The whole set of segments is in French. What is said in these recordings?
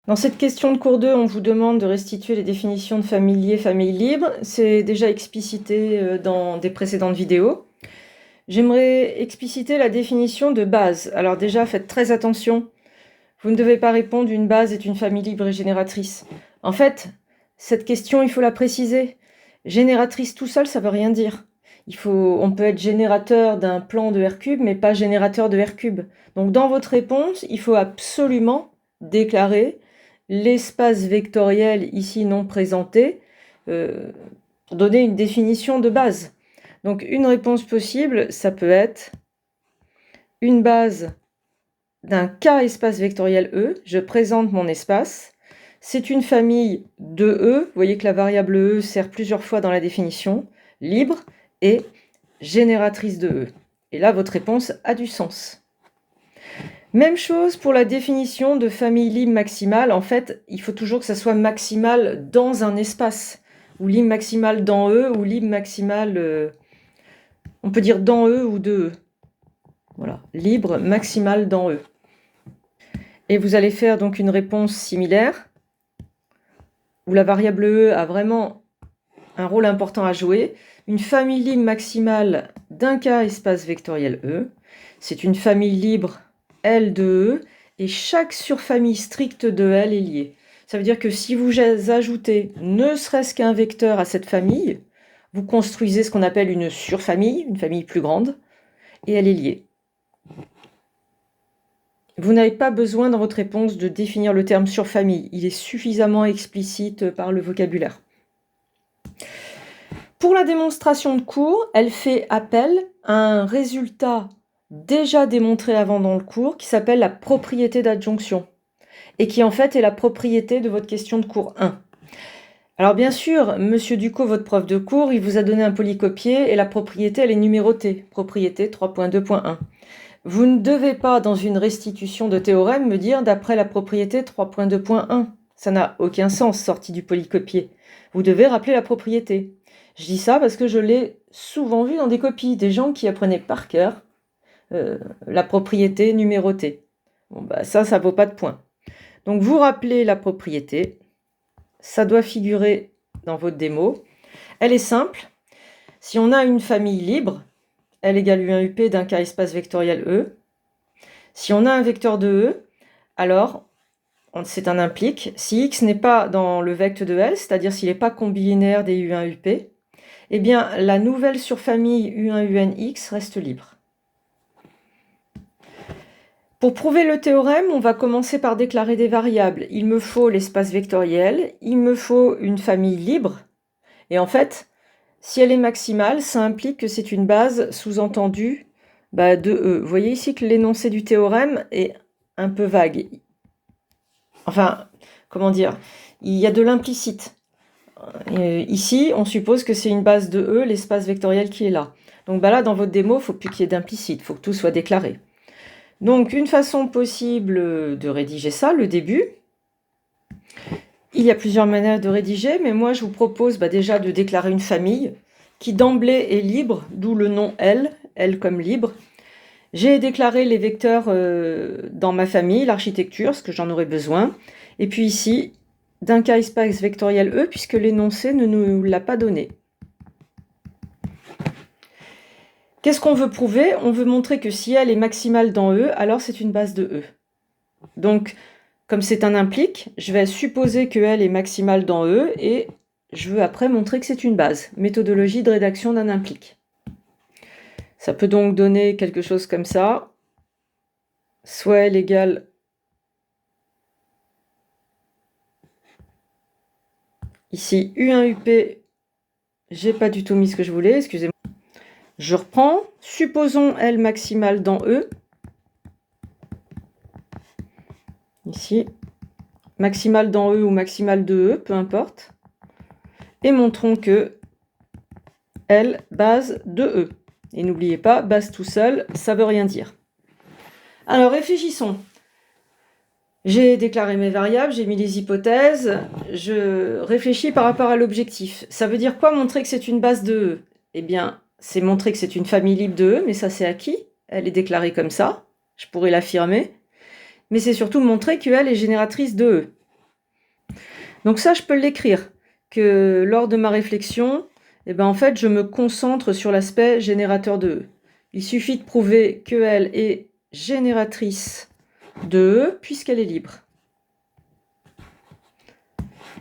Dans cette question de cours 2, on vous demande de restituer les définitions de famille liée, famille libre. C'est déjà explicité dans des précédentes vidéos. J'aimerais expliciter la définition de base. Alors déjà, faites très attention. Vous ne devez pas répondre une base est une famille libre et génératrice. En fait, cette question, il faut la préciser. Génératrice tout seul, ça veut rien dire. On peut être générateur d'un plan de R cube, mais pas générateur de R cube. Donc dans votre réponse, il faut absolument déclarer l'espace vectoriel ici non présenté pour donner une définition de base. Donc une réponse possible, ça peut être une base d'un K espace vectoriel E, je présente mon espace, c'est une famille de E, vous voyez que la variable E sert plusieurs fois dans la définition, libre et génératrice de E. Et là, votre réponse a du sens. Même chose pour la définition de famille libre maximale. En fait, il faut toujours que ça soit maximal dans un espace, ou libre maximale dans E, ou libre maximale, on peut dire dans E ou de E. Voilà, libre maximale dans E. Et vous allez faire donc une réponse similaire, où la variable E a vraiment un rôle important à jouer. Une famille libre maximale d'un K espace vectoriel E, c'est une famille libre L de E, et chaque surfamille stricte de L est liée. Ça veut dire que si vous ajoutez ne serait-ce qu'un vecteur à cette famille, vous construisez ce qu'on appelle une surfamille, une famille plus grande, et elle est liée. Vous n'avez pas besoin dans votre réponse de définir le terme surfamille, il est suffisamment explicite par le vocabulaire. Pour la démonstration de cours, elle fait appel à un résultat déjà démontré avant dans le cours qui s'appelle la propriété d'adjonction et qui en fait est la propriété de votre question de cours 1. Alors bien sûr, Monsieur Ducot, votre prof de cours, il vous a donné un polycopier et la propriété elle est numérotée, propriété 3.2.1. Vous ne devez pas dans une restitution de théorème me dire d'après la propriété 3.2.1. Ça n'a aucun sens sorti du polycopier. Vous devez rappeler la propriété. Je dis ça parce que je l'ai souvent vu dans des copies, des gens qui apprenaient par cœur la propriété numérotée. Bon, bah, ça vaut pas de point. Donc vous rappelez la propriété, ça doit figurer dans votre démo. Elle est simple. Si on a une famille libre, L égale U1UP d'un K espace vectoriel E, si on a un vecteur de E, alors c'est un implique. Si X n'est pas dans le vecteur de L, c'est-à-dire s'il n'est pas combinaire des U1UP, eh bien la nouvelle surfamille U1UNX reste libre. Pour prouver le théorème, on va commencer par déclarer des variables. Il me faut l'espace vectoriel, il me faut une famille libre, et en fait, si elle est maximale, ça implique que c'est une base sous-entendue de E. Vous voyez ici que l'énoncé du théorème est un peu vague. Enfin, comment dire, il y a de l'implicite. Ici, on suppose que c'est une base de E, l'espace vectoriel qui est là. Donc là, dans votre démo, il ne faut plus qu'il y ait d'implicite, il faut que tout soit déclaré. Donc, une façon possible de rédiger ça, le début. Il y a plusieurs manières de rédiger, mais moi, je vous propose déjà de déclarer une famille qui d'emblée est libre, d'où le nom L, L comme libre. J'ai déclaré les vecteurs dans ma famille, l'architecture, ce que j'en aurais besoin. Et puis ici, d'un K espace vectoriel E, puisque l'énoncé ne nous l'a pas donné. Qu'est-ce qu'on veut prouver? On veut montrer que si L est maximale dans E, alors c'est une base de E. Donc, comme c'est un implique, je vais supposer que L est maximale dans E et je veux après montrer que c'est une base. Méthodologie de rédaction d'un implique. Ça peut donc donner quelque chose comme ça. Soit L égale ici U1UP, j'ai pas du tout mis ce que je voulais, excusez-moi. Je reprends, supposons L maximale dans E. Ici, maximale dans E ou maximale de E, peu importe. Et montrons que L base de E. Et n'oubliez pas, base tout seul, ça veut rien dire. Alors réfléchissons. J'ai déclaré mes variables, j'ai mis les hypothèses, je réfléchis par rapport à l'objectif. Ça veut dire quoi montrer que c'est une base de E? Eh bien, c'est montrer que c'est une famille libre de E, mais ça c'est acquis. Elle est déclarée comme ça, je pourrais l'affirmer. Mais c'est surtout montrer qu'elle est génératrice de E. Donc ça, je peux l'écrire, que lors de ma réflexion, eh ben, en fait, je me concentre sur l'aspect générateur de E. Il suffit de prouver qu'elle est génératrice de E, puisqu'elle est libre.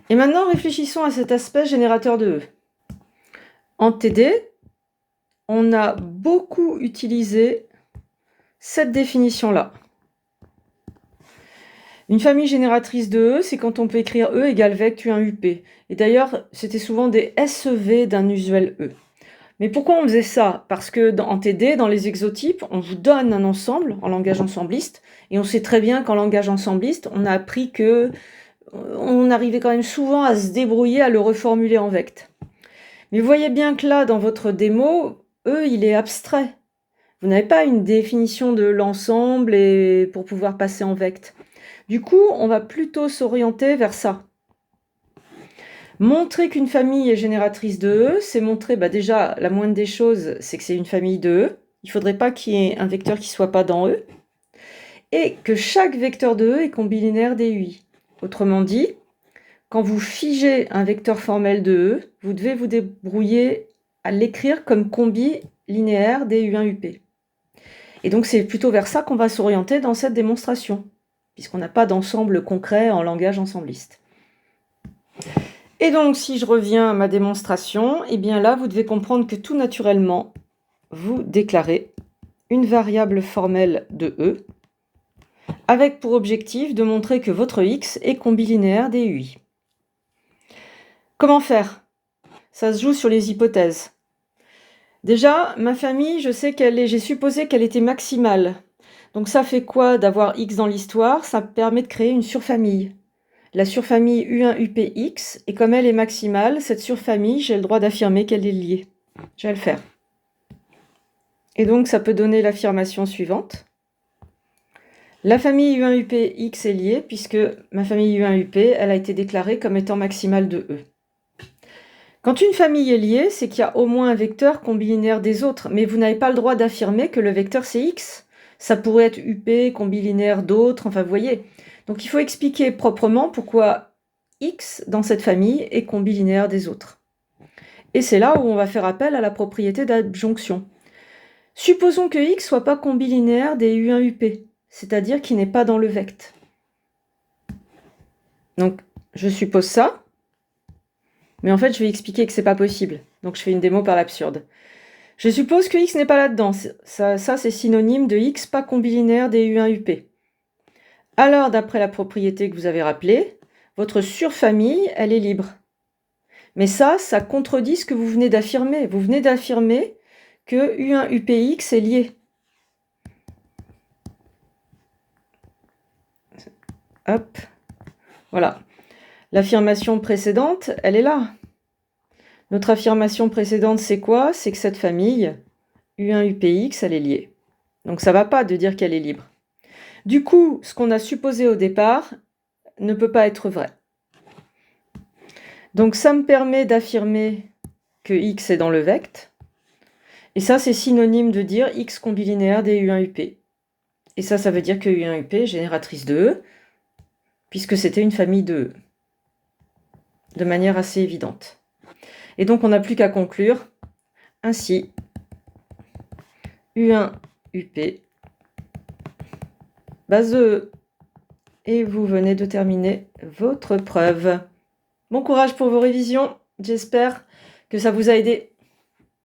Et maintenant, réfléchissons à cet aspect générateur de E. En TD, on a beaucoup utilisé cette définition-là. Une famille génératrice de E, c'est quand on peut écrire E égale vect U1 UP. Et d'ailleurs, c'était souvent des SEV d'un usuel E. Mais pourquoi on faisait ça? Parce que en TD, dans les exotypes, on vous donne un ensemble en langage ensembliste, et on sait très bien qu'en langage ensembliste, on a appris que on arrivait quand même souvent à se débrouiller à le reformuler en vect. Mais vous voyez bien que là, dans votre démo, E, il est abstrait. Vous n'avez pas une définition de l'ensemble et pour pouvoir passer en vect. Du coup, on va plutôt s'orienter vers ça. Montrer qu'une famille est génératrice de E, c'est montrer, déjà, la moindre des choses, c'est que c'est une famille de E. Il ne faudrait pas qu'il y ait un vecteur qui ne soit pas dans E. Et que chaque vecteur de E est combilinéaire des UI. Autrement dit, quand vous figez un vecteur formel de E, vous devez vous débrouiller à l'écrire comme combi linéaire des U1 UP. Et donc, c'est plutôt vers ça qu'on va s'orienter dans cette démonstration, puisqu'on n'a pas d'ensemble concret en langage ensembliste. Et donc, si je reviens à ma démonstration, eh bien là, vous devez comprendre que tout naturellement, vous déclarez une variable formelle de E, avec pour objectif de montrer que votre X est combilinéaire des UI. Comment faire? Ça se joue sur les hypothèses. Déjà, ma famille, j'ai supposé qu'elle était maximale. Donc ça fait quoi d'avoir X dans l'histoire? Ça permet de créer une surfamille. La surfamille U1 UPX, et comme elle est maximale, cette surfamille, j'ai le droit d'affirmer qu'elle est liée. Je vais le faire. Et donc ça peut donner l'affirmation suivante. La famille U1 UPX est liée puisque ma famille U1 UP, elle a été déclarée comme étant maximale de E. Quand une famille est liée, c'est qu'il y a au moins un vecteur combilinéaire des autres, mais vous n'avez pas le droit d'affirmer que le vecteur c'est X. Ça pourrait être UP, combilinéaire d'autres, enfin vous voyez. Donc il faut expliquer proprement pourquoi X dans cette famille est combilinéaire des autres. Et c'est là où on va faire appel à la propriété d'adjonction. Supposons que X ne soit pas combilinéaire des U1 UP, c'est-à-dire qu'il n'est pas dans le vect. Donc je suppose ça. Mais en fait, je vais expliquer que c'est pas possible. Donc, je fais une démo par l'absurde. Je suppose que X n'est pas là-dedans. Ça c'est synonyme de X pas combilinéaire des U1 UP. Alors, d'après la propriété que vous avez rappelée, votre surfamille, elle est libre. Mais ça contredit ce que vous venez d'affirmer. Vous venez d'affirmer que U1 UPX est lié. Hop. Voilà. L'affirmation précédente, elle est là. Notre affirmation précédente, c'est quoi? C'est que cette famille, U1 UPX, elle est liée. Donc ça ne va pas de dire qu'elle est libre. Du coup, ce qu'on a supposé au départ ne peut pas être vrai. Donc ça me permet d'affirmer que X est dans le vect. Et ça, c'est synonyme de dire X combilinéaire des U1 UP. Et ça veut dire que U1 UP est génératrice de E, puisque c'était une famille de E. De manière assez évidente. Et donc, on n'a plus qu'à conclure. Ainsi, U1 UP, base de E. Et vous venez de terminer votre preuve. Bon courage pour vos révisions. J'espère que ça vous a aidé.